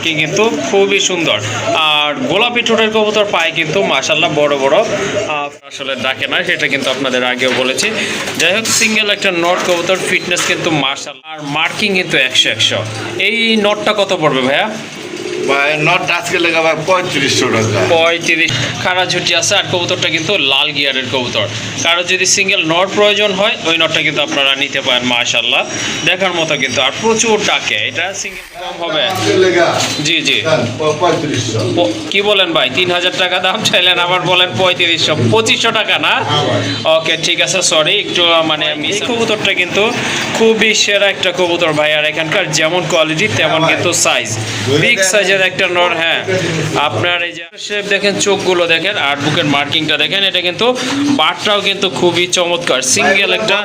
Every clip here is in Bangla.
মার্কিং কিন্তু খুবই সুন্দর। আর গোলাপি ঠোঁটের কবুতর পায়ে কিন্তু মাশাআল্লাহ বড় বড়, আসলে ডাকে না, সেটা কিন্তু আপনাদের আগেও বলেছি। যাই হোক, সিঙ্গেল একটা নট কবুতর, ফিটনেস কিন্তু মাশাআল্লাহ, আর মার্কিং কিন্তু 100-100। এই নটটা কত পড়বে ভাইয়া? নট আজকে লেগে ভাই 3500 টাকা। 35 খাড়া ঝুটি আছে। আর কবুতরটা কিন্তু লাল গিয়ারের কবুতর। কারো যদি সিঙ্গেল নট প্রয়োজন হয় ওই নটটা কিন্তু আপনারা নিতে পারেন। মাশাআল্লাহ দেখার মতো কিন্তু, আর প্রচুর ডাকে। এটা সিঙ্গেল কম হবে? জি জি। 3500। কি বলেন ভাই, 3000 টাকা দাম চাইলেন, আবার বলেন 3500, 2500 টাকা না? ওকে ঠিক আছে, সরি একটু মানে এই কবুতরটা কিন্তু খুবই সেরা একটা কবুতর ভাই। আর এখানকার যেমন কোয়ালিটি তেমন কিন্তু সাইজ, বিগ সাইজের একটা নর। হ্যাঁ, আপনার এই যে শেপ দেখেন, চোখগুলো দেখেন, আর বুকের মার্কিংটা দেখেন। এটা কিন্তু বাটটাও কিন্তু খুবই চমৎকার। সিঙ্গেল একটা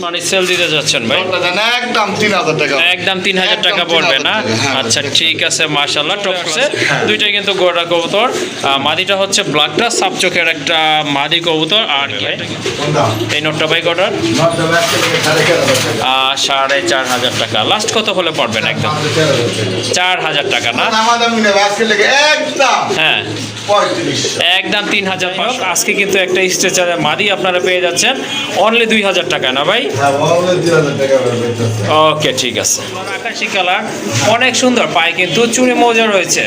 মানে সেল দিতে যাচ্ছেন ভাই? একদম 3000 টাকা। একদম 3000 টাকা পড়বে না? আচ্ছা ঠিক আছে, মাশাআল্লাহ টপসে দুইটাই কিন্তু গোড়া কবুতর। মাদিটা হচ্ছে ব্ল্যাকটা, সাপ চোখের একটা মাদি কবুতর। আর এই নোটটা ভাই কটার? 4500 টাকা। লাস্ট কত হলে পড়বেন? একদম 4000 টাকা না? হ্যাঁ, একদম 3500। আজকে কিন্তু একটা স্ট্রেচারে মাদি আপনারা পেয়ে যাচ্ছেন অনলি 2000 টাকা না ভাই? ওকে ঠিক আছে। আকাশি কালার অনেক সুন্দর, পায়ে কিন্তু চুনি মৌজা রয়েছে।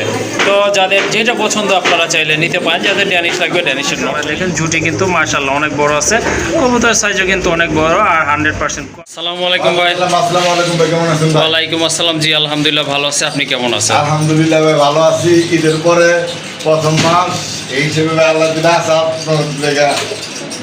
তো যাদের যেটা পছন্দ আপনারা চাইলে নিতে পারেন। যাদের ড্যানিশ লাগবে ড্যানিশের নড়া দেখেন, জুটি কিন্তু মাশাআল্লাহ অনেক বড় আছে। কবুতরের সাইজও কিন্তু অনেক বড়, আর 100%। আসসালামু আলাইকুম ভাই। আসসালামু আলাইকুম ভাই, কেমন আছেন? ওয়ালাইকুম আসসালাম। জি আলহামদুলিল্লাহ ভালো আছে, আপনি কেমন আছেন? আলহামদুলিল্লাহ ভাই ভালো আছি। ঈদের পরে প্রথম মাস, এই হিসেবে আল্লাহ দিলে আছে আপনার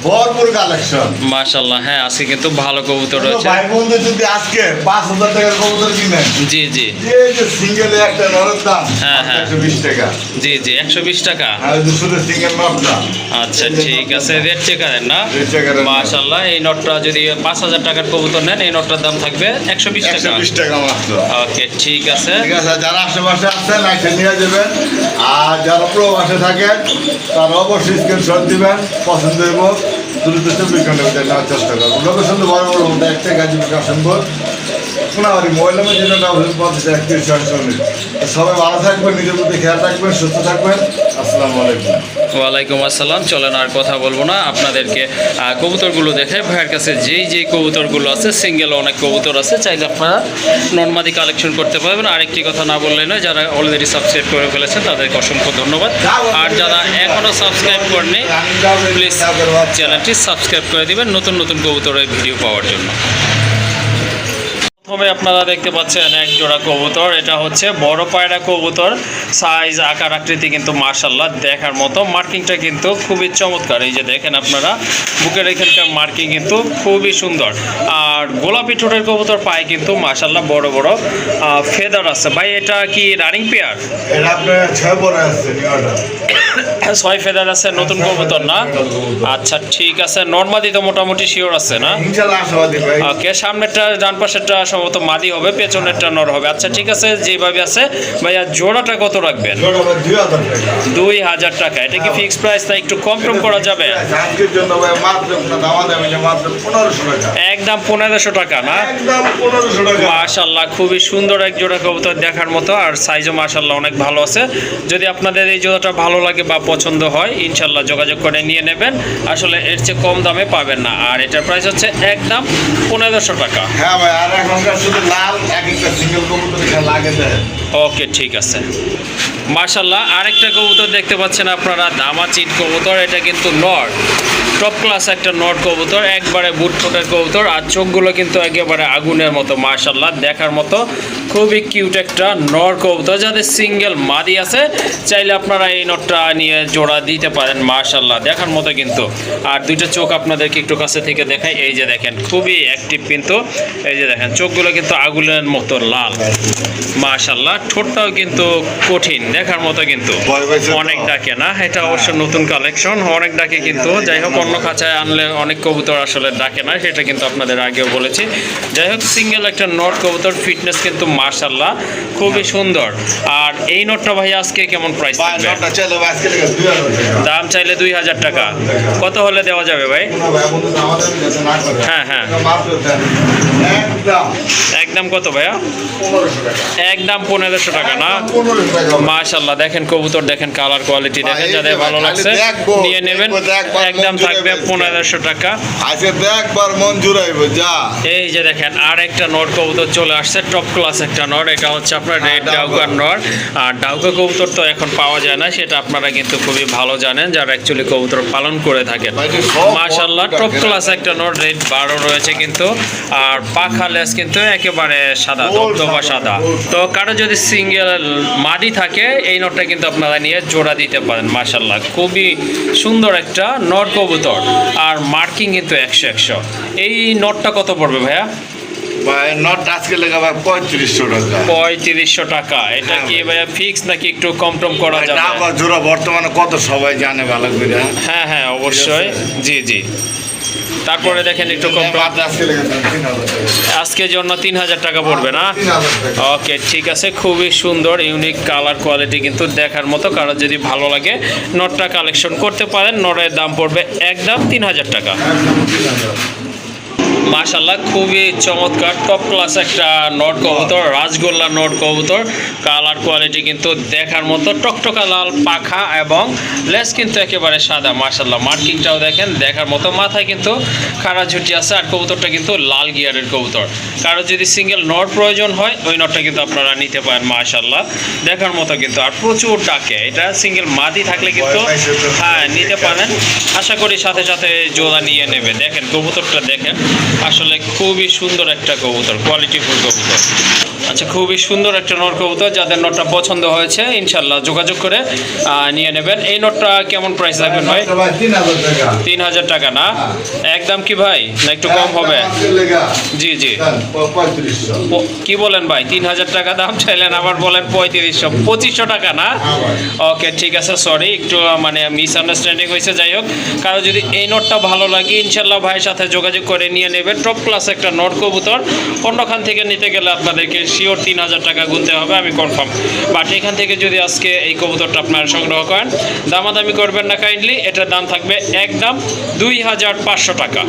ভরপুর কালেকশন মাশাআল্লাহ। হ্যাঁ, আজকে কিন্তু ভালো কবুতর রয়েছে। ভাই বন্ধু যদি আজকে 5000 টাকার কবুতর কিনেন, জি জি, এই যে সিঙ্গেল একটা নরের দাম হ্যাঁ হ্যাঁ 120 টাকা। জি জি, 120 টাকা। আর শুধু সিঙ্গেল নটটা। আচ্ছা ঠিক আছে, রেড চেকারের না? রেড চেকারের। মাশাআল্লাহ, এই নটটা যদি 5000 টাকার কবুতর নেন, এই নটটার দাম থাকবে 120 টাকা। 120 টাকা মাত্র। ওকে ঠিক আছে। ঠিক আছে, যারা আশেপাশে আছেন লাইসেন্স নিয়ে যাবেন। আর যারা প্রবাসে থাকেন তারা অবশ্যই স্ক্রিনশট দিবেন, পছন্দ হইব দ্রুত 24 ঘন্টার ভিতরে নেওয়ার চেষ্টা করবেন। লোকেশন তো বড় বড় মধ্যে একটা গাজীপুর কাশনপুর কোনাবাড়ি মহিলা যেটা 31 সবাই ভালো থাকবেন, নিজের প্রতি খেয়াল রাখবেন, সুস্থ থাকবেন। আসসালামু আলাইকুম। ওয়ালাইকুম আসসালাম। চলেন আর কথা বলবো না, আপনাদেরকে কবুতরগুলো দেখাই। ভাইয়ের কাছে যেই কবুতরগুলো আছে, সিঙ্গেল অনেক কবুতর আছে, চাইলে আপনারা নর্মাদি কালেকশন করতে পারবেন। আরেকটি কথা না বললে নয়, যারা অলরেডি সাবস্ক্রাইব করে ফেলেছেন তাদেরকে অসংখ্য ধন্যবাদ। আর যারা এখনও সাবস্ক্রাইব করেনি, প্লিজ চ্যানেলটি সাবস্ক্রাইব করে দিবেন নতুন নতুন কবুতরের ভিডিও পাওয়ার জন্য। প্রথমে আপনারা দেখতে পাচ্ছেন এক জোড়া কবুতর। এটা হচ্ছে বড় পায়রা কবুতর। সাইজ আকার আকৃতি কিন্তু মাশাআল্লাহ দেখার মতো। মার্কিংটা কিন্তু খুবই চমৎকার। এই যে দেখেন আপনারা, বুকের এখানকার মার্কিং কিন্তু খুবই সুন্দর। আর গোলাপি ঠোঁটের কবুতর, পায়ে কিন্তু মাশাআল্লাহ বড় বড় ফেদার আছে। ভাই এটা কি রানিং পেয়ার? এটা আপনার 6 পরে আছে, 6 ফেদার আছে, নতুন কবুতর না? আচ্ছা ঠিক আছে। নরমাদি তো মোটামুটি শিওর আছে না? ইনশাআল্লাহ আশাবাদী ভাই। ওকে, সামনেরটা ডান পাশেরটা সম্ভবত মাদি হবে, পেছনেরটা নর হবে। আচ্ছা ঠিক আছে, যেভাবে আছে। ভাইয়া জোড়াটা কত রাখবেন? 2000 টাকা। এটা কি ফিক্সড প্রাইস না একটু কম টম করা যাবে? আজকের জন্য ভাই মাত্র মাত্র 1500 টাকা। একদম 1500 টাকা না? একদম 1500 টাকা। মাশাআল্লাহ খুবই সুন্দর এক জোড়া কবুতর দেখার মতো। আর সাইজও মাশাআল্লাহ অনেক ভালো আছে। যদি আপনাদের এই জোড়াটা ভালো লাগে বা পছন্দ হয়, ইনশাআল্লাহ যোগাযোগ করে নিয়ে নেবেন। আসলে এর চেয়ে কম দামে পাবেন না। আর এটার প্রাইস হচ্ছে একদম 1500 টাকা। হ্যাঁ ভাই, আর এখনকার শুধু লাল এক একটা সিঙ্গেল কবুতর এখানে লাগে যায়। ওকে ঠিক আছে। মাশাআল্লাহ আরেকটা কবুতর দেখতে পাচ্ছেন আপনারা, দামাচিট কবুতর। এটা কিন্তু নর, টপ ক্লাস একটা নর কবুতর, একবারে বুট ঠোঁটের কবুতর। আর চোখগুলো কিন্তু একেবারে আগুনের মতো, মাশাআল্লাহ দেখার মতো খুবই কিউট একটা নর কবুতর। যাদের সিঙ্গেল মাদি আছে, চাইলে আপনারা এই নরটা নিয়ে জোড়া দিতে পারেন। মাশাআল্লাহ দেখার মতো কিন্তু। আর দুইটা চোখ আপনাদেরকে একটু কাছে থেকে দেখাই। এই যে দেখেন, খুবই অ্যাক্টিভ কিন্তু। এই যে দেখেন, চোখগুলো কিন্তু আগুনের মতো লাল। মাশাআল্লাহ ঠোঁটটাও কিন্তু কঠিন, দেখার মতো কিন্তু। অনেক ডাকে না? এটা অবশ্য নতুন কালেকশন, অনেক ডাকে কিন্তু। যাই হোক, অন্য খাঁচায় আনলে অনেক কবুতর আসলে ডাকে না, সেটা কিন্তু আপনাদের আগেও বলেছি। যাই হোক, সিঙ্গেল একটা নট কবুতর, ফিটনেস কিন্তু মাশাআল্লাহ খুবই সুন্দর। আর এই নটটা ভাই আজকে কেমন প্রাইস ভাই থাকবে? নটটা চাইলে ভাই আজকে লেগে 2000 টাকা। দাম চাইলে 2000 টাকা। কত হলে দেওয়া যাবে ভাই? কোনো ভাই বন্ধু তো আমাদের যাতে না করে। হ্যাঁ, হ্যাঁ। মাত্র দেন একদম একদম কত ভাইয়া? 1500 টাকা। একদম 1500 টাকা না? 1500 টাকা। মাশাআল্লাহ, দেখেন কবুতর, দেখেন কালার কোয়ালিটি দেখেন, ভাই, যাদের এই যে ভালো ভাই, লাগছে খালি দেখবো, নিয়ে নেবেন। দেখবো, দেখবার একদম মন জুড়ে থাকবে বেচতে। 1500 টাকা। আজকে একবার মন জুড়াইবো যা। এই যে দেখেন আর একটা নট কবুতর চলে আসছে, টপ ক্লাস একটা নট। এটা হচ্ছে আপনার রেড ডাউকার নট। আর ডাউকা কবুতর তো এখন পাওয়া যায় না, সেটা আপনারা কিন্তু খুবই ভালো জানেন যারা অ্যাকচুয়ালি কবুতর পালন করে থাকেন। ভাই, এটা সব মাশাআল্লাহ, বড় টপ ডাকে। ক্লাস একটা নট, রেড 12 রয়েছে কিন্তু। আর পাখা লেস কিন্তু একেবারে সাদা, গোল ধবধবা সাদা, সাদা। গোল তো কারো যদি সিঙ্গেল মাদি থাকে, এই নটটা কিন্তু আপনারা নিয়ে জোড়া দিতে পারেন। মাশাআল্লাহ, খুবই সুন্দর একটা নট কবুতর। আর মার্কিং কিন্তু 100-100। এই নটটা কত পড়বে ভাইয়া? ভাই নট আজকে লেগে ভাই 3500 টাকা। 3500 টাকা। এটা কি ভাইয়া ফিক্স নাকি একটু কম টম করা ভাই, যাবে? ডাবা জোড়া বর্তমানে কত সবাই জানে ভালো করে। হ্যাঁ, হ্যাঁ, অবশ্যই। জি, জি। তারপরে দেখেন একটু কম টম। বাদ আজকে লেগে 3000 টাকা। আজকের জন্য 3000 টাকা পড়বে না? 3000 টাকা। ওকে, ঠিক আছে। খুবই সুন্দর, ইউনিক কালার কোয়ালিটি কিন্তু দেখার মতো। কারো যদি ভালো লাগে নটটা কালেকশন করতে পারেন। নটের দাম পড়বে একদম 3000 টাকা। একদম 3000। মাশাআল্লাহ, খুবই চমৎকার টপ ক্লাস একটা নট কবুতর, রাজগোল্লা নট কবুতর। কালার কোয়ালিটি কিন্তু দেখার মতো, টকটকা লাল পাখা এবং লেস কিন্তু একেবারে সাদা। মাশাআল্লাহ, মার্কিংটাও দেখেন দেখার মতো। মাথায় কিন্তু খাড়া ঝুটি আছে। আর কবুতরটা কিন্তু লাল গিয়ারের কবুতর। কারো যদি সিঙ্গেল নট প্রয়োজন হয়, ওই নটটা কিন্তু আপনারা নিতে পারেন। মাশাআল্লাহ, দেখার মতো কিন্তু। আর প্রচুর ডাকে। এটা সিঙ্গেল মাদি থাকলে কিন্তু হ্যাঁ নিতে পারেন। আশা করি সাথে সাথে জোড়া নিয়ে নেবে। দেখেন কবুতরটা দেখেন, আসলে খুবই সুন্দর একটা কবুতর, কোয়ালিটিফুল কবুতর। আচ্ছা, খুবই সুন্দর একটা নট কবুতর। যাদের নটটা পছন্দ হয়েছে ইনশাল্লাহ যোগাযোগ করে নিয়ে নেবেন। এই নটটা কেমন প্রাইস রাখবেন ভাই? ভাই 3000 টাকা। 3000 টাকা না? একদম কি ভাই, না একটু কম হবে? আজকে লেগে জি, জি। 3500। কি বলেন ভাই? 3000 টাকা দাম চাইলেন, আবার বলেন 3500। 2500 টাকা না? ওকে, ঠিক আছে। সরি, একটু মানে মিসআন্ডারস্ট্যান্ডিং হয়েছে। যাই হোক, কারো যদি এই নোটটা ভালো লাগে ইনশাল্লাহ ভাইয়ের সাথে যোগাযোগ করে নিয়ে নেবেন। টপ ক্লাস একটা নোট কবুতর। অন্যখান থেকে নিতে গেলে আপনাদেরকে শিওর 3000 টাকা গুনতে হবে, আমি কনফার্ম। বাট এখান থেকে যদি আজকে এই কবুতরটা আপনারা সংগ্রহ করেন, দামাদামি করবেন না কাইন্ডলি। এটার দাম থাকবে একদম 2500 টাকা।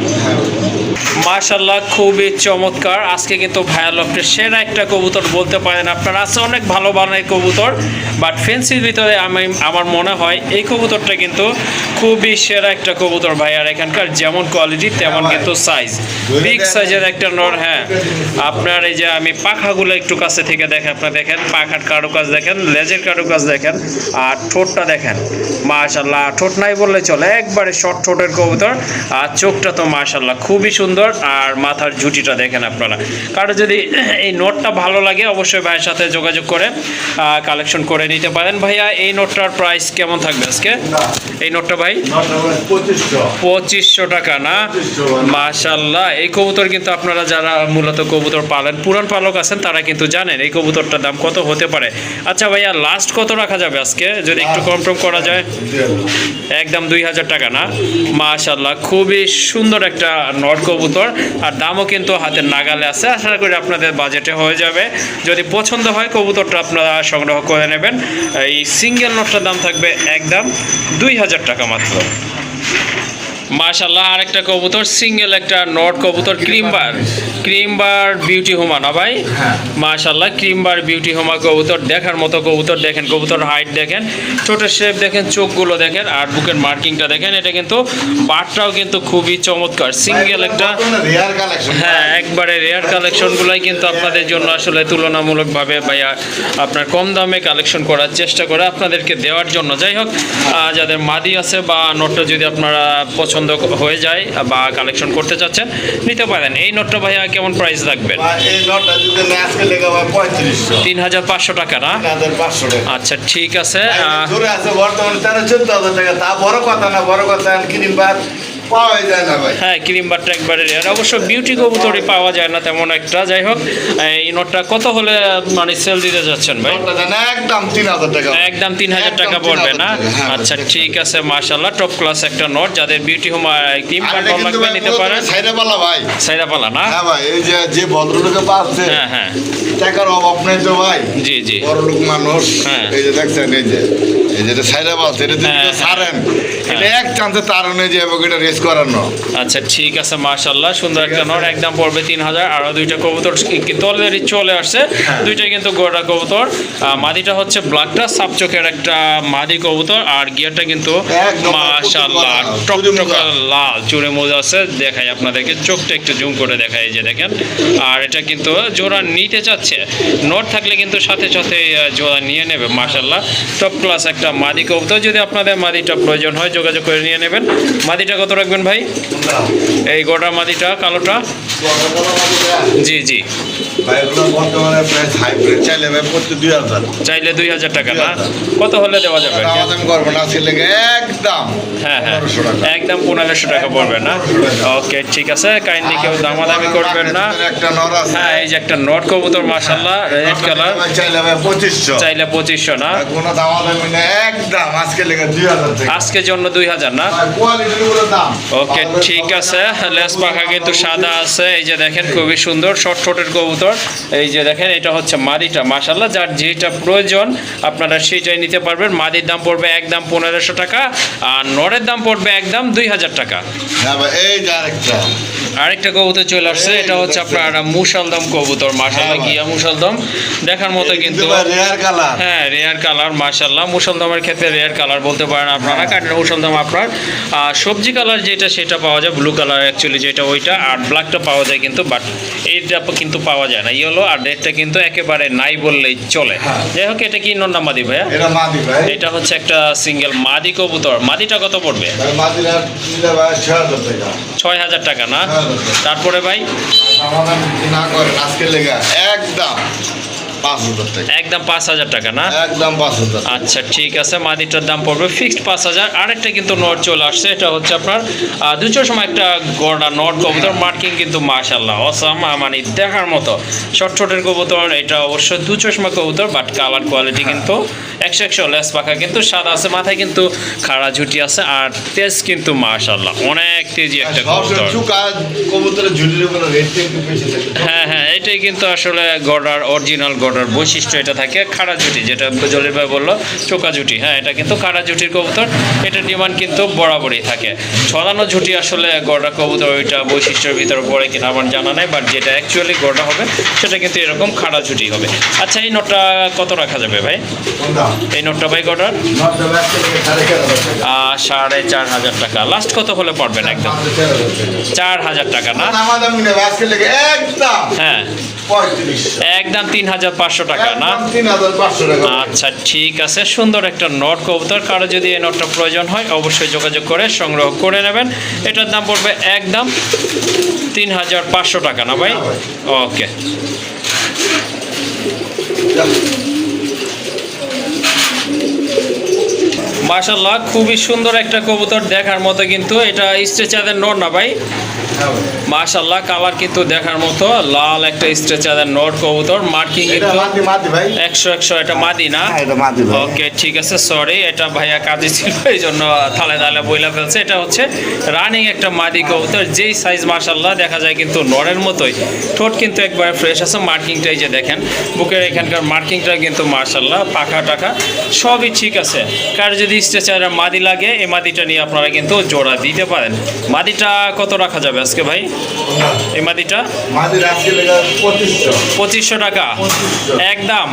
মাশাআল্লাহ, খুবই চমৎকার। আজকে কিন্তু ভাইয়া লফটের সেরা একটা কবুতর বলতে পারেন আপনারা। আছে অনেক ভালো বানায় কবুতর, বাট ফেন্সির ভিতরে আমার মনে হয় এই কবুতরটা কিন্তু খুবই সেরা একটা কবুতর ভাই। আর এখানকার যেমন কোয়ালিটি তেমন কিন্তু সাইজ, বিগ সাইজের একটা নর। হ্যাঁ, আপনার এই যে আমি পাখাগুলো একটু কাছে থেকে দেখেন, আপনার দেখেন পাখার কারুকাজ দেখেন, লেজের কারুকাজ দেখেন, আর ঠোঁটটা দেখেন। মাশাআল্লাহ, ঠোঁট নাই বললে চলে, একবারে শর্ট ঠোঁটের কবুতর। আর চোখটা তো মাশাআল্লাহ খুবই সুন্দর। আর মাথার ঝুঁটিটা দেখেন আপনারা। কারো যদি এই নোটটা ভালো লাগে অবশ্যই ভাইয়ের সাথে যোগাযোগ করে কালেকশন করে নিতে পারেন। ভাইয়া, এই নোটটার প্রাইস কেমন থাকবে আজকে? এই নোটটা ভাই 2500 টাকা না? মাশাআল্লাহ, এই কবুতর কিন্তু আপনারা যারা মূলত কবুতর পালেন, পুরান পালক আছেন, তারা কিন্তু জানেন এই কবুতরটার দাম কত হতে পারে। আচ্ছা ভাইয়া, লাস্ট কত রাখা যাবে আজকে, যদি একটু কম টম করা যায়? একদম 2000 টাকা না? মাশাআল্লাহ, খুবই সুন্দর একটা নট কবুতর। আর দামও কিন্তু হাতের নাগালে আছে। আশা করি আপনাদের বাজেটে হয়ে যাবে। যদি পছন্দ হয় কবুতরটা আপনারা সংগ্রহ করে নেবেন। এই সিঙ্গেল নটটার দাম থাকবে একদম 2000 টাকা মাত্র। মাশাআল্লাহ, আরেকটা কবুতর, সিঙ্গেল একটা নট কবুতর, ক্রিমবার বিউটি হোমা না ভাই? মাশাআল্লাহ, ক্রিমবার বিউটি হোমা কবুতর। দেখার মতো কবুতর। দেখেন কবুতর হাইট দেখেন, ছোটের শেপ দেখেন, চোখগুলো দেখেন, আর বুকের মার্কিংটা দেখেন। এটা কিন্তু বাটটাও কিন্তু খুবই চমৎকার। সিঙ্গেল একটা, হ্যাঁ, একবারে রেয়ার কালেকশনগুলাই কিন্তু আপনাদের জন্য আসলে তুলনামূলকভাবে ভাইয়া আপনার কম দামে কালেকশন করার চেষ্টা করে আপনাদেরকে দেওয়ার জন্য। যাই হোক, যাদের মাদি আছে বা নোটটা যদি আপনারা পছন্দ হয়ে যায় বা কালেকশন করতে চাচ্ছেন, নিতে পারেন। এই নোটটা ভাইয়া কেমন প্রাইস রাখবেন? 3500 টাকা না? আচ্ছা, ঠিক আছে। বর্তমানে 13-14 হাজার টাকা। তা বড় কথা না, বড় কথা ক্রিমবার পাওয়া যায় না ভাই। হ্যাঁ ক্রিম বাটটা একবারে রেয়ার, অবশ্য বিউটি কবুতরই পাওয়া যায় না তেমন একটা। যাই হোক এই নটটা কত হলে মানে সেল দিতে যাচ্ছেন ভাই? নটটা দেন একদম 3000 টাকা। একদম 3000 টাকা পড়বে না? হ্যাঁ, আচ্ছা ঠিক আছে মাশাআল্লাহ, টপ ক্লাস একটা নট। যাদের বিউটি হোম ক্রিম আর বাট এটা কিন্তু লাগবে ভাই নিতে পারেন। সাইডে পালা ভাই। সাইরা পালা না? হ্যাঁ ভাই, এই যে ভদ্রলোকে পাচ্ছে, হ্যাঁ হ্যাঁ টাকার অভাব নেই তো ভাই, জি জি বড় লোক মানুষ। হ্যাঁ। এই যে দেখছেন, এই যে সাইডে পালছে, এটা যদি হ্যাঁ, কেউ ছাড়েন, হ্যাঁ। এটা এক চান্সে তারণে যে এটা রেস করানো। আচ্ছা ঠিক আছে মাশাআল্লাহ, সুন্দর একটা নট, একদম পড়বে 3000। আরো দুইটা কবুতর কিন্তু অলরেডি চলে আসছে, দুইটাই কিন্তু গোড়া কবুতর। মাদিটা হচ্ছে ব্ল্যাকটা সাপ চোখের একটা মাদি কবুতর, আর গিয়ারটা কিন্তু একদম মাশাআল্লাহ টকটকা লাল চুড়ে মোজা আছে। দেখাই আপনাদেরকে, চোখটা একটু জুম করে দেখাই, এই যে দেখেন। আর এটা কিন্তু জোড়া নিতে চাচ্ছে, নট থাকলে কিন্তু সাথে সাথে জোড়া নিয়ে নেবে। মাশাআল্লাহ টপ ক্লাস একটা মাদি কবুতর। যদি আপনাদের মাদিটা প্রয়োজন হয় যোগাযোগ করে নিয়ে নেবেন। মাদিটা কত রাখবেন ভাই? এই গোটা মাদিটা কালোটা? জি জি ভাই এগুলো বর্তমানে প্রাইস হাইব্রিড, চাইলে ভাই প্রতি 2000। চাইলে 2000 টাকা না? কত হলে দেওয়া যাবে? দাম করবো না, ছেলে একদম হ্যাঁ হ্যাঁ 1500 টাকা। একদম 1500 টাকা পড়বে না? ওকে ঠিক আছে, কাইন্ডলি কেউ দামাদামি করবেন না। একটা নর আছে, হ্যাঁ এই যে একটা নট কবুতর মাশাআল্লাহ রেড কালার, চাইলে ভাই 2500। চাইলে 2500 না? কোনো দামাদামি না, একদম আজকে লেগে 2000 টাকা। আজকের জন্য 2000 না? কোয়ালিটির উপরে দাম। ওকে ঠিক আছে, লেস পাখা কিন্তু সাদা আছে, এই যে দেখেন খুবই সুন্দর শর্ট ঠোঁটের কবুতর। এই যে দেখেন এটা হচ্ছে মাদিটা মাশাআল্লাহ, যার যেটা প্রয়োজন আপনারা সেটাই নিতে পারবেন। মাদির দাম পড়বে একদম 1500 টাকা, আর নরের দাম পড়বে একদম 2000 টাকা। হ্যাঁ ভাই, এই যে আরেকটা কবুতর চলে আসছে, এটা হচ্ছে আপনার মুসালদম কবুতর মাশাআল্লাহ, হ্যাঁ, গিয়া মুসালদম দেখার মতো কিন্তু। Rare colour. হ্যাঁ রেয়ার কালার মাশাআল্লাহ, মুসালদমের ক্ষেত্রে রেয়ার কালার বলতে পারেন আপনারা, কারণ মুসালদম আপনার সবজি কালার যেটা সেটা পাওয়া যায়, ব্লু কালার অ্যাকচুয়ালি যেটা ওইটা, আর ব্ল্যাকটা পাওয়া যায় কিন্তু, বাট এইটা কিন্তু পাওয়া যায় না। ইয়েলো আর রেডটা কিন্তু একেবারে নাই বললেই চলে। হ্যাঁ। যাই হোক এটা কি নর না মাদি ভাইয়া? এটা মাদি ভাই। এটা হচ্ছে একটা সিঙ্গেল মাদি কবুতর। মাদিটা কত পড়বে? ভাই মাদিরা নিলে ভাই 6000 টাকা। 6000 টাকা না? 6000 তারপরে ভাই সমাধান যদি না করেন আজকে লেগে একদম 5000 টাকা। একদম 5000 টাকা না? একদম 5000। আচ্ছা ঠিক আছে, মাদিটার দাম পড়বে ফিক্সড 5000। আরেকটা কিন্তু নট চলে আসছে, এটা হচ্ছে আপনার দুটোর সময় একটা গড়া নট কবুতর, মার্কিং কিন্তু মাশাআল্লাহ অসাম, মানে দেখার মতো শর্ট ছোটের কবুতর। এটা অবশ্য দু চশমা কবুতর, বাট কালার কোয়ালিটি কিন্তু 100 লেস পাখা কিন্তু সাদা আছে, মাথায় কিন্তু খাড়া ঝুটি আছে, আর তেজ কিন্তু মাশাআল্লাহ অনেক তেজি একটা কবুতর। চুকা কবুতরের ঝুলির উপরে রেটটা একটু বেশি থাকে। হ্যাঁ হ্যাঁ এটাই কিন্তু আসলে গড়ার অরিজিনাল গড়ার বৈশিষ্ট্য, এটা থাকে খাড়া জুটি, যেটা জলির ভাই বললো চোকা জুটি। হ্যাঁ এটা কিন্তু খাড়া জুটির কবুতর, এটার ডিমান্ড কিন্তু বরাবরই থাকে। ছড়ানো ঝুটি আসলে গড়া কবুতর ওইটা বৈশিষ্ট্যের ভিতরে পড়ে কিনা আমার জানা নাই, বাট যেটা অ্যাকচুয়ালি গড়া হবে সেটা কিন্তু এরকম খাড়া ঝুটি হবে। আচ্ছা এই নোটটা কত রাখা যাবে ভাই? এই নোটটা ভাই গড়ার 4500 টাকা। লাস্ট কত হলে পড়বেন? একদম 4000 টাকা না? হ্যাঁ একদম 3500 টাকা না? 3500 টাকা। আচ্ছা ঠিক আছে, সুন্দর একটা নট কবুতর। কারো যদি এই নটটা প্রয়োজন হয় অবশ্যই যোগাযোগ করে সংগ্রহ করে নেবেন। এটার দাম পড়বে একদম 3500 টাকা না ভাই? ওকে মাশাআল্লাহ খুবই সুন্দর একটা কবুতর, দেখার মতো কিন্তু। এটা স্ট্রেচারের নট না ভাই? মাশাআল্লাহ কালার কিন্তু দেখার মতো, লাল একটা স্ট্রেচারের নট কবুতর, মার্কিং কিন্তু 100 এটা মাদি না? ওকে ঠিক আছে, সরি এটা ভাইয়া কাজে ছিল এই জন্য থালে থালে বইলা ফেলছে। এটা হচ্ছে রানিং একটা মাদি কবুতর, যেই সাইজ মাশাআল্লাহ দেখা যায় কিন্তু নরের মতোই। ঠোঁট কিন্তু একবারে ফ্রেশ আছে, মার্কিংটা এই যে দেখেন, বুকের এখানকার মার্কিংটা কিন্তু মাশাআল্লাহ, পাখা টাকা সবই ঠিক আছে। কার যদি স্ট্রেচারের মাদি লাগে এই মাদিটা নিয়ে আপনারা কিন্তু জোড়া দিতে পারেন। মাদিটা কত রাখা যাবে আজকে ভাই? এই মাদিটা 2500 টাকা একদম?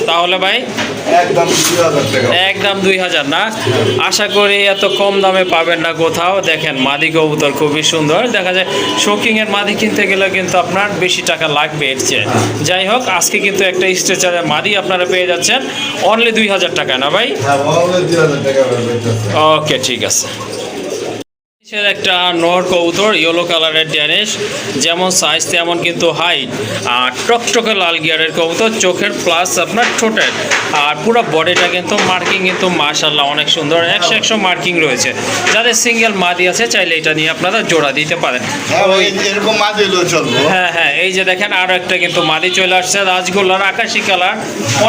তাহলে ভাই একদম 2000 না? আশা করি এত কম দামে পাবেন না কোথাও। দেখেন মাদি কবুতর খুবই সুন্দর, দেখা যায় শোকিং এর মাদি কিনতে গেলে কিন্তু আপনার বেশি টাকা লাগবে এর চেয়ে। যাই হোক আজকে কিন্তু একটা স্ট্রেচারের মাদি আপনারা পেয়ে যাচ্ছেন অনলি 2000 টাকা না ভাই? ওকে ঠিক আছে। একটা নর কবুতর ইয়েলো কালারের ড্যানিশ, যেমন সাইজ তেমন কিন্তু হাইট, আর টকটকে লাল গিয়ারের কবুতর, চোখের প্লাস আপনার ঠোঁটের আর পুরো বডিটা কিন্তু মার্কিং কিন্তু মাশাআল্লাহ অনেক সুন্দর, 100 মার্কিং রয়েছে। যাদের সিঙ্গেল মাদি আছে চাইলে এটা নিয়ে আপনারা জোড়া দিতে পারেন। হ্যাঁ ভাই, এরকম মাঝে হলেও চলবো। হ্যাঁ হ্যাঁ, এই যে দেখেন আরো একটা কিন্তু মাদি চলে আসছে, রাজগোল্লার আকাশি কালার,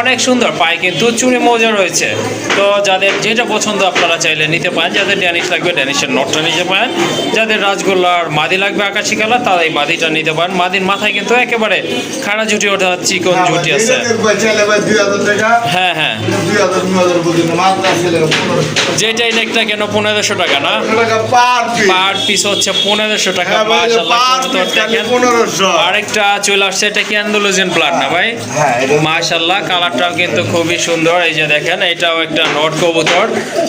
অনেক সুন্দর, পায়ে কিন্তু চুনি মৌজা রয়েছে। তো যাদের যেটা পছন্দ আপনারা চাইলে নিতে পারেন। যাদের ড্যানিশ লাগবে ড্যানিশের নটটা নিতে পারেন, যাদের রাজগোল্লার মাদি লাগবে আকাশি কালার তারা এই মাদিটা নিতে পারেন। মাদির মাথায় কিন্তু একেবারে খাড়া জুটি ওঠা চিকন জুটি আছে। হ্যাঁ হ্যাঁ, যেটাই দেখটা কেন 1500 টাকা না, পার পিস হচ্ছে 1500 টাকা। আরেকটা চলে আসছে, এটা কি অ্যান্ডালুজিয়ান ব্লাড না ভাই? মাশাআল্লাহ, কালারটাও কিন্তু খুবই সুন্দর। এই যে দেখেন এটাও একটা নট কবুতর,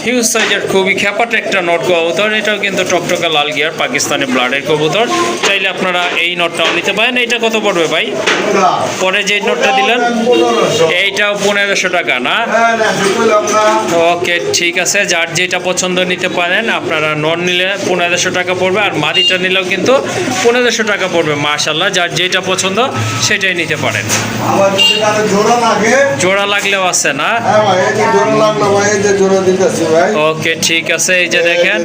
হিউজ সাইজের, খুবই খ্যাপাটে একটা নট কবুতর। এটাও কিন্তু টকটকা লাল গিয়ার পাকিস্তানি ব্লাডের কবুতর। চাইলে আপনারা এই নটটাও নিতে পারেন। এইটা কত পড়বে ভাই? পরে যে নোটটা দিলেন এইটাও 1500 টাকা না? ওকে, ঠিক আছে, যার যেটা পছন্দ নিতে পারেন। আপনারা নন নিলে 1500 টাকা পড়বে, আর মাদিটা নিলেও কিন্তু 1500 টাকা পড়বে। মাশাআল্লাহ, যার যেটা পছন্দ সেটাই নিতে পারেন। জোড়া লাগলেও আছে না? ওকে, ঠিক আছে। এই যে দেখেন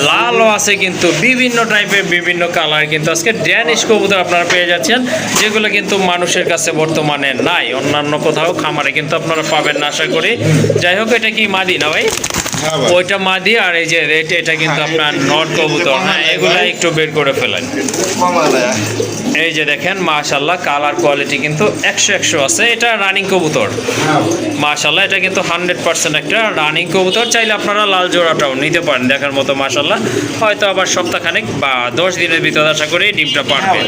লালও আছে কিন্তু, বিভিন্ন টাইপের বিভিন্ন কালার কিন্তু আজকে ড্যানিশ কবুতর আপনারা পেয়ে যাচ্ছেন, যেগুলো কিন্তু মানুষের কাছে বর্তমানে নাই, অন্যান্য কোথাও খামারে কিন্তু আপনারা পাবেন না আশা করি। যাই হোক, এটা কি মাদি না ভাই? ওইটা মাদি, আর এই যে রেট এটা কিন্তু আপনার নট কবুতর। হ্যাঁ, এগুলা একটু বের করে ফেলেন। এই যে দেখেন মাশাআল্লাহ, কালার কোয়ালিটি কিন্তু 100 আছে। এটা রানিং কবুতর মাশাআল্লাহ, এটা কিন্তু 100% একটা রানিং কবুতর। চাইলে আপনারা লাল জোড়াটাও নিতে পারেন, দেখার মতো মাশাআল্লাহ। হয়তো আবার সপ্তাহখানেক বা 10 দিনের ভিতরে আশা করি ডিমটা পারবে।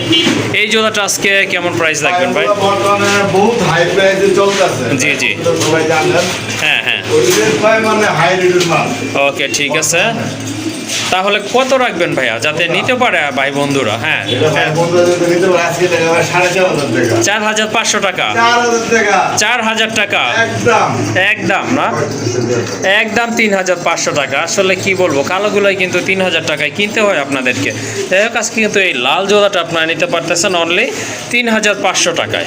এই জোড়াটা আজকে কেমন প্রাইস রাখবেন ভাই? বহুত হাই প্রাইসে চলতেছে। জি জি, সবাই জানেন। হ্যাঁ হ্যাঁ, মানে হাই রেটের মাল। ওকে, ঠিক আছে। তাহলে কত রাখবেন ভাইয়া, যাতে নিতে পারে ভাই বন্ধুরা? হ্যাঁ, 4500 টাকা, 4000 টাকা একদম না, একদম 3500 টাকা। আসলে কি বলবো, কালোগুলোই কিন্তু 3000 টাকায় কিনতে হয় আপনাদেরকে। যাই হোক, আজকে কিন্তু এই লাল জোড়াটা আপনারা নিতে পারতেছেন অনলি 3500 টাকায়।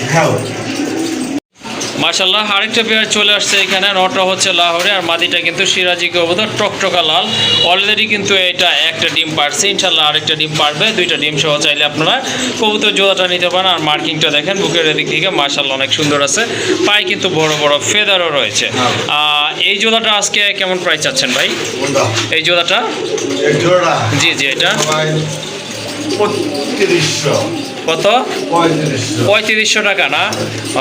মাশাআল্লাহ, আরেকটা পেয়ার চলে আসছে এখানে। নটটা হচ্ছে লাহোরে, আর মাদিটা কিন্তু সিরাজি কবুতর, টকটকা লাল। অলরেডি কিন্তু এটা একটা ডিম পারছে, ইনশাল্লাহ আরেকটা ডিম পারবে। 2টা ডিম সহ চাইলে আপনারা কবুতর জোড়াটা নিতে পারেন। আর মার্কিংটা দেখেন বুকের এদিক থেকে মাশাআল্লাহ অনেক সুন্দর আছে, পায়ে কিন্তু বড় বড় ফেদারও রয়েছে। এই জোড়াটা আজকে কেমন প্রাইস চাচ্ছেন ভাই? এই জোড়াটা? জি জি, এটা কত? 3500 টাকা না?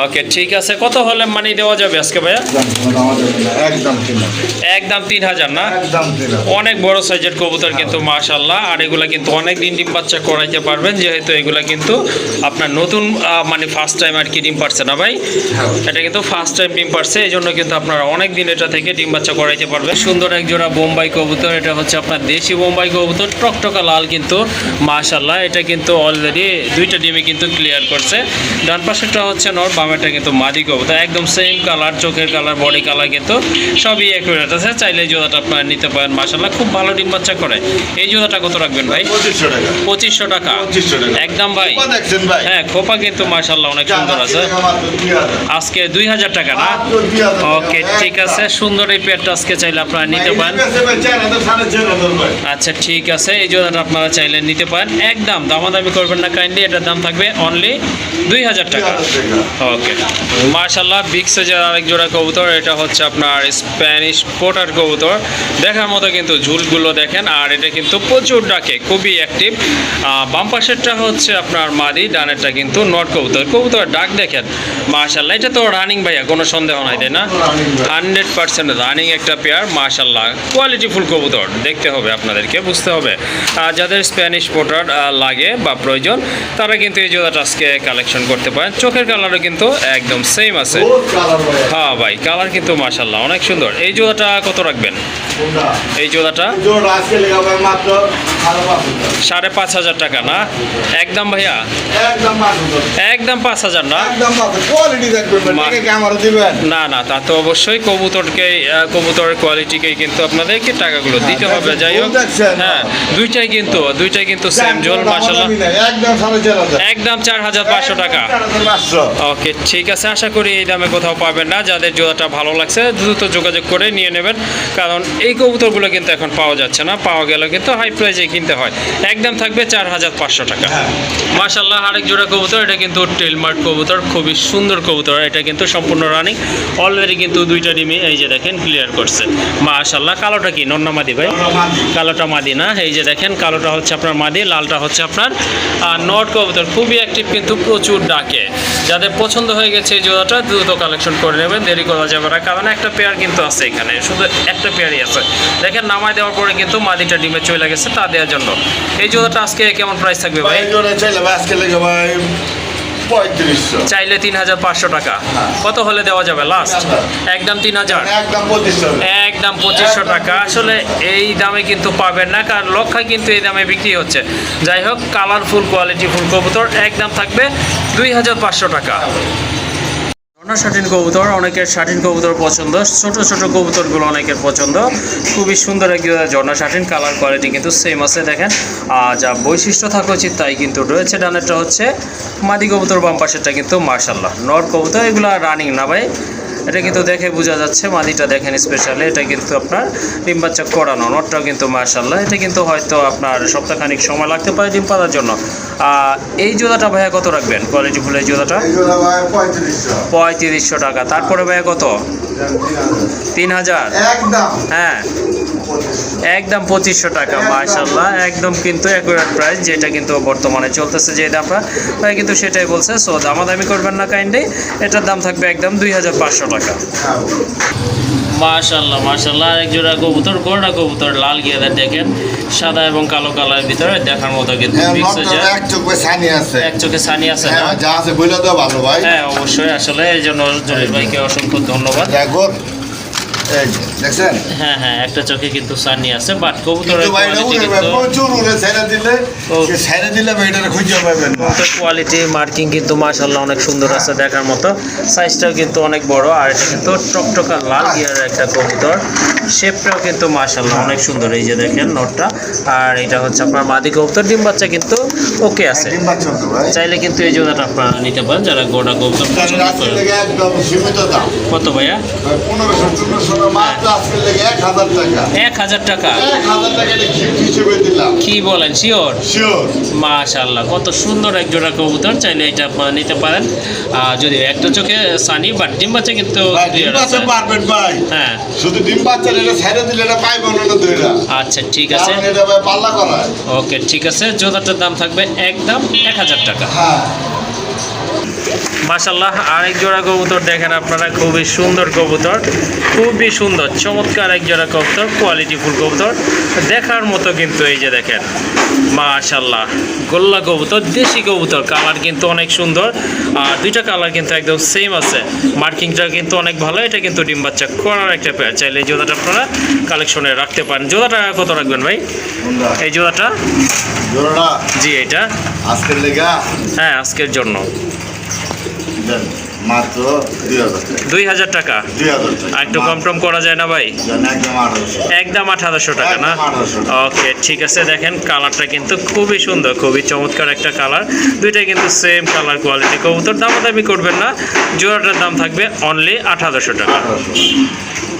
ওকে, ঠিক আছে। কত হলে মানি দেওয়া যাবে আজকে ভাইয়া? একদম 3000 না? অনেক বড় সাইজের কবুতর কিন্তু মাশাআল্লাহ। আর এগুলা কিন্তু অনেক দিন ডিম বাচ্চা করাইতে পারবেন, যেহেতু এগুলা কিন্তু আপনার নতুন মানে ফার্স্ট টাইম আর কি ডিম পারছে না ভাই? এটা কিন্তু ফার্স্ট টাইম ডিম পারছে, এই জন্য কিন্তু আপনারা অনেক দিন এটা থেকে ডিম বাচ্চা করাইতে পারবেন। সুন্দর এক জোড়া বোম্বাই কবুতর, এটা হচ্ছে আপনার দেশি বোম্বাই কবুতর, টকটকা লাল কিন্তু মাশাআল্লাহ। এটা কিন্তু অলরেডি 2টা ডিমে কিন্তু ক্লিয়ার করছে। ডান পাশেরটা হচ্ছে নর, বামেরটা কিন্তু মাদি কবুতর। একদম সেম কালার, চোখের কালার, বডি কালার কিন্তু সবই অ্যাকুরেট আছে। চাইলে এই জোড়াটা আপনারা নিতে পারেন মাশাআল্লাহ, খুব ভালো ডিম বাচ্চা করে। এই জোড়াটা কত রাখবেন ভাই? 2500 টাকা একদম ভাই? হ্যাঁ, খোপা কিন্তু মাশাআল্লাহ অনেক সুন্দর আছে। আজকে 2000 টাকা না? ওকে, ঠিক আছে। সুন্দর এই পেয়ারটা আজকে চাইলে আপনারা নিতে পারেন। আচ্ছা, ঠিক আছে, এই জোড়াটা আপনারা চাইলে নিতে পারেন। একদম দামাদামি করবেন না কাইন্ডলি, এটার দাম থাকবে অনলি 2000 টাকা। ওকে, মাশাআল্লাহ, বিগ সাইজের আরেক জোড়া কবুতর। এটা হচ্ছে আপনার স্প্যানিশ পোটার কবুতর, দেখার মতো কিন্তু ঝুলগুলো দেখেন। আর এটা কিন্তু প্রচুর ডাকে, খুবই অ্যাক্টিভ। বাম পাশেরটা হচ্ছে আপনার মাদি, ডানেরটা কিন্তু নট কবুতর। কবুতর ডাক দেখেন মাশাআল্লাহ, এটা তো রানিং ভাইয়া, কোনো সন্দেহ নাই তাই না? 100% রানিং একটা পেয়ার মাশাআল্লাহ। কোয়ালিটিফুল কবুতর, দেখতে হবে আপনাদেরকে, বুঝতে হবে। যাদের স্প্যানিশ পোটার লাগে বা প্রয়োজন তারা কিন্তু এই জোড়াটা আজকে কালেকশন করতে পারেন। চোখের কালারও কিন্তু একদম সেম আছে। হ্যাঁ ভাই, কালার কিন্তু মাশাআল্লাহ অনেক সুন্দর। এই জোড়াটা কত রাখবেন? এই জোড়াটা 5500 টাকা না? একদম ভাইয়া, একদম 5000 না? না না, তা তো অবশ্যই কবুতরের কোয়ালিটিকেই কিন্তু আপনাদেরকে টাকাগুলো দিতে হবে। যাই হোক, হ্যাঁ, দুইটাই কিন্তু সেম জোল মাশাআল্লাহ। একদম 4,500 টাকা। 4,500। ওকে, ঠিক আছে, আশা করি এই দামে কোথাও পাবেন না। যাদের জোড়াটা ভালো লাগছে দ্রুত যোগাযোগ করে নিয়ে নেবেন, কারণ এই কবুতরগুলো কিন্তু এখন পাওয়া যাচ্ছে না, পাওয়া গেলেও কিন্তু হাই প্রাইসে কিনতে হয়। একদম থাকবে 4,500 টাকা। মাশাআল্লাহ, আরেক জোড়া কবুতর, এটা কিন্তু টেলমার্ক কবুতর, খুবই সুন্দর কবুতর। এটা কিন্তু সম্পূর্ণ রানিং, অলরেডি কিন্তু দুইটা ডিমই এই যে দেখেন ক্লিয়ার করছে। মাশাআল্লাহ, কালোটা কি নর না মাদি ভাই? কালোটা মাদি না, এই যে দেখেন কালোটা হচ্ছে আপনার মাদি, লালটা হচ্ছে আপনার নর কবুতর। খুবই অ্যাক্টিভ, কিন্তু প্রচুর ডাকে। যাদের পছন্দ হয়ে গেছে এই জোড়াটা দ্রুত কালেকশন করে নেবেন, দেরি করা যাবে না, কারণ একটা পেয়ার কিন্তু আছে এখানে, শুধু একটা পেয়ারই আছে। দেখেন নামায় দেওয়ার পরে কিন্তু মাদিটা ডিমে চলে গেছে, তা দেওয়ার জন্য। এই জোড়াটা আজকে কেমন প্রাইস থাকবে ভাই? এই জোড়া চাইলে ভাই আজকে লেগে ভাই 3500। চাইলে 3,500 টাকা। কত হলে দেওয়া যাবে লাস্ট? একদম 3,000। একদম 2500। একদম 2500 টাকা। আসলে এই দামে কিন্তু পাবেন না, কারণ লক্ষায় কিন্তু এই দামে বিক্রি হচ্ছে। যাই হোক, কালারফুল কোয়ালিটি ফুল কবুতর একদম থাকবে 2,500 টাকা। ঝর্ণা শাটিন কবুতর, অনেকের শাটিন কবুতর পছন্দ, ছোট ছোট কবুতরগুলো অনেকের পছন্দ। খুবই সুন্দর একটি ঝর্ণা শাটিন, কালার কোয়ালিটি কিন্তু সেম আছে। দেখেন যা বৈশিষ্ট্য থাকা উচিত তাই কিন্তু রয়েছে। ডানেরটা হচ্ছে মাদি কবুতর, বাম পাশেরটা কিন্তু মাশাআল্লাহ নর কবুতর। এগুলো রানিং না ভাই, এটা কিন্তু দেখে বোঝা যাচ্ছে। মাদিটা দেখেন স্পেশালি, এটা কিন্তু আপনার ডিম বাচ্চা করানো। নটটাও কিন্তু মাশাআল্লাহ, এটা কিন্তু হয়তো আপনার সপ্তাহখানিক সময় লাগতে পারে ডিম পাড়ার জন্য। এই জোড়াটা ভাইয়া কত রাখবেন? কোয়ালিটি ফুল এই জোড়াটা এই জোড়া ভাই 3500। 3500 টাকা। তারপরে ভাইয়া কত? 3,000। একদম হ্যাঁ, একদম 2500 টাকা। মাশাআল্লাহ, একদম কিন্তু অ্যাকুরেট প্রাইস, যেটা কিন্তু বর্তমানে চলতেছে যে দামটা ভাই কিন্তু সেটাই বলছে। সো দামাদামি করবেন না কাইন্ডলি, এটার দাম থাকবে একদম 2,500 টাকা। মাশাআল্লাহ মাশাআল্লাহ, আরেক জোড়া কবুতর, গোল্ডা কবুতর, লাল গিয়াদের দেখেন, সাদা এবং কালো কালারের ভিতরে দেখার মতো কিন্তু মিক্স হয়ে যায়। এক চোখে ছানি আছে, এক চোখে ছানি আছে না? যা আছে বইলা দাও ভালো ভাই। হ্যাঁ অবশ্যই, আসলে এই জন্য জলিল ভাইকে অসংখ্য ধন্যবাদ। দেখো এই যে দেখছেন, হ্যাঁ হ্যাঁ, একটা চোখে কিন্তু সানি আছে, বাট কবুতরের কিন্তু ভাই কোয়ালিটি উড়ে কিন্তু প্রচুর উড়ে ছেড়ে দিলে, সে ছেড়ে দিলে ভাইটারে খুঁজে পাবেন না। কবুতর কোয়ালিটি মার্কিং কিন্তু মাশাআল্লাহ অনেক সুন্দর আছে দেখার মতো। সাইজটাও কিন্তু অনেক বড়, আর এটা কিন্তু টকটকা লাল গিয়ারের একটা কবুতর। শেপটাও কিন্তু মাশাআল্লাহ অনেক সুন্দর, এই যে দেখেন নটটা। আর এটা হচ্ছে আপনার মাদি কবুতর, ডিম বাচ্চা কিন্তু ওকে আছে। ডিম বাচ্চা তো ভাই চাইলে কিন্তু এই জোড়াটা আপনারা নিতে পারেন যারা গোটা কবুতর পছন্দ আজকে করেন। লেগে একদম সীমিত দাম। কত ভাইয়া? 1500 মাত্র আজকে লেগে 1000 টাকা। 1,000 টাকা? 1000 টাকা এটা গিফট হিসেবে দিলাম। কি বলেন, শিওর? শিওর। মাশাআল্লাহ, কত সুন্দর এক জোড়া কবুতর, চাইলে এটা আপনারা নিতে পারেন। যদি একটা চোখে সানি, বাট ডিম বাচ্চা কিন্তু ভাই ডিম clear বাচ্চা আছে। পারবেন ভাই, হ্যাঁ শুধু ডিম বাচ্চা এটা ছেড়ে দিলে এটা পাইবো না দুইটা। আচ্ছা ঠিক আছে, কারণ এটা ভাই পাল্লা করা। ওকে ঠিক আছে। জোড়াটার দাম থাকবে একদম 1,000 টাকা। হ্যাঁ মাশাআল্লাহ, আরেক জোড়া কবুতর দেখেন আপনারা, খুবই সুন্দর কবুতর, খুবই সুন্দর চমৎকার এক জোড়া কবুতর, কোয়ালিটি ফুল কবুতর দেখার মতো কিন্তু। এই যে দেখেন মাশাআল্লাহ, গোল্লা কবুতর, দেশি কবুতর, কালার কিন্তু অনেক সুন্দর। আর দুইটা কালার কিন্তু একদম সেম আছে, মার্কিংটা কিন্তু অনেক ভালো। এটা কিন্তু ডিম বাচ্চা করার একটা পেয়ার, চাইলে এই জোড়াটা আপনারা কালেকশনে রাখতে পারেন। জোড়াটা কত রাখবেন ভাই? এই জোড়াটা? জোড়াটা জি এটা আজকের লেগা হ্যাঁ আজকের জন্য দেন মাত্র 2,000 টাকা। 2000 টাকা। আর একটু কম টম করা যায় না ভাই? দেন একদম 1800। একদম 1,800 টাকা না? একদম 1800। ওকে ঠিক আছে। দেখেন কালারটা কিন্তু খুবই সুন্দর, খুবই চমৎকার একটা কালার। দুইটাই কিন্তু সেম কালার কোয়ালিটি কবুতর, দামাদামি করবেন না। জোড়াটার দাম থাকবে অনলি 1,800 টাকা। 1800।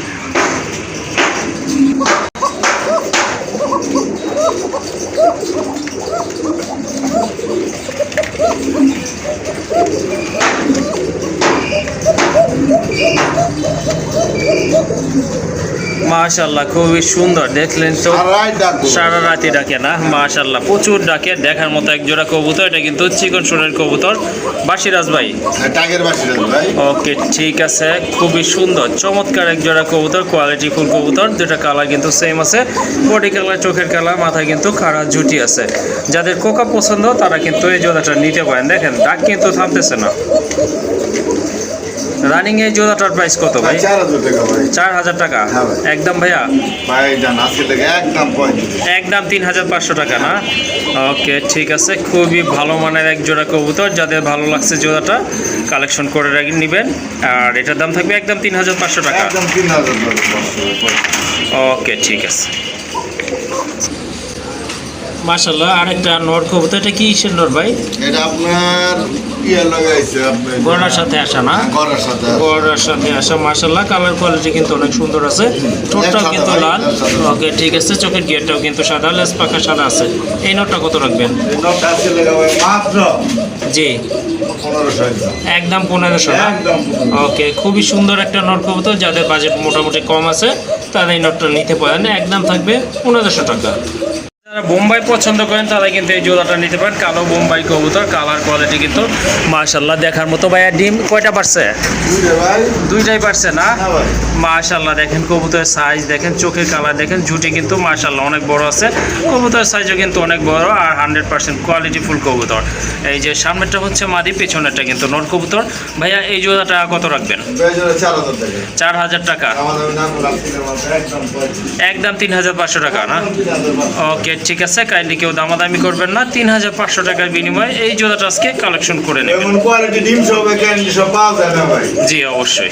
মাশাআল্লাহ খুবই সুন্দর, দেখলেন তো সারাই ডাকবো। সারা রাতি ডাকে না? মাশাআল্লাহ প্রচুর ডাকে, দেখার মতো এক জোড়া কবুতর। এটা কিন্তু চিকন সুরের কবুতর, বাসিরাজ ভাই। টাইগার বাসিরাজ ভাই। ওকে ঠিক আছে, খুবই সুন্দর চমৎকার এক জোড়া কবুতর, কোয়ালিটি ফুল কবুতর। দুটা কালার কিন্তু সেম আছে, বডি কালার, চোখের কালার, মাথায় কিন্তু খাড়া ঝুটি আছে। যাদের কোকা পছন্দ তারা কিন্তু এই জোড়াটা নিতে পারেন। দেখেন ডাক কিন্তু থামতেছে না। রানিং এই জোড়াটার প্রাইস কত ভাই? 4000 টাকা ভাই। 4,000 টাকা হ্যাঁ ভাই। একদম ভাইয়া? ভাই জান আজকে লেগে একদম 35। একদম 3,500 টাকা না? ওকে ঠিক আছে, খুবই ভালো মানের এক জোড়া কবুতর। যাদের ভালো লাগছে জোড়াটা কালেকশন করে নেবেন। আর এটার দাম থাকবে একদম 3,500 টাকা। একদম 3500। ওকে ঠিক আছে। মাশাআল্লাহ আরেকটা নর কবুতর, এটা কি কিসের নর ভাই? এটা আপনার ইয়ে লাগাইছে আপনার গড়ার সাথে আসা না? গড়ার সাথে গড়ার সাথে আসা। মাশাআল্লাহ কালার কোয়ালিটি কিন্তু অনেক সুন্দর আছে, ঠোঁটটাও সাদা কিন্তু ভাই, লাল। সাদা। ওকে ঠিক আছে, চোখের গিয়ারটাও কিন্তু সাদা, লেজ পাখা সাদা আছে। এই নটটা কত রাখবেন? এই নটটা আছে লাগাবে মাত্র জি 1500 একদম 1500 না? একদম 1500 ওকে, খুবই সুন্দর একটা নট কবুতর, যাদের বাজেট মোটামুটি কম আছে তারা এই নটটা নিতে পারেন, একদম থাকবে 1500 টাকা। যারা বোম্বাই পছন্দ করেন তারা কিন্তু এই জোড়াটা নিতে পারেন, কালো বোম্বাই কবুতর, কালার কোয়ালিটি কিন্তু মাশাআল্লাহ দেখার মতো। ভাইয়া ডিম কয়টা পারছে? বুঝলে ভাই দুইটাই পারছে না? হ্যাঁ ভাই মাশাআল্লাহ দেখেন কবুতরের সাইজ দেখেন, চোখের কালার দেখেন, ঝুঁটি কিন্তু মাশাআল্লাহ অনেক বড় আছে, কবুতরের সাইজও কিন্তু অনেক বড় আর 100% কোয়ালিটি ফুল কবুতর। এই যে সামনেরটা হচ্ছে মাদি, পেছনেরটা কিন্তু নট কবুতর। ভাইয়া এই জোড়াটা কত রাখবেন? বেজরে 4000 টাকা 4000 টাকা, আমাদের নাম রাখতে মাত্র একদম 35 একদম 3500 টাকা না? ওকে ঠিক আছে, কাইন্ডলি কেউ দামাদামি করবেন না, 3500 টাকার বিনিময়ে এই জোড়াটা আজকে কালেকশন করে নেবেন। এমন কোয়ালিটি ডিম সব ক্যান্ডি সব পাওয়া যায় না ভাই। জি অবশ্যই।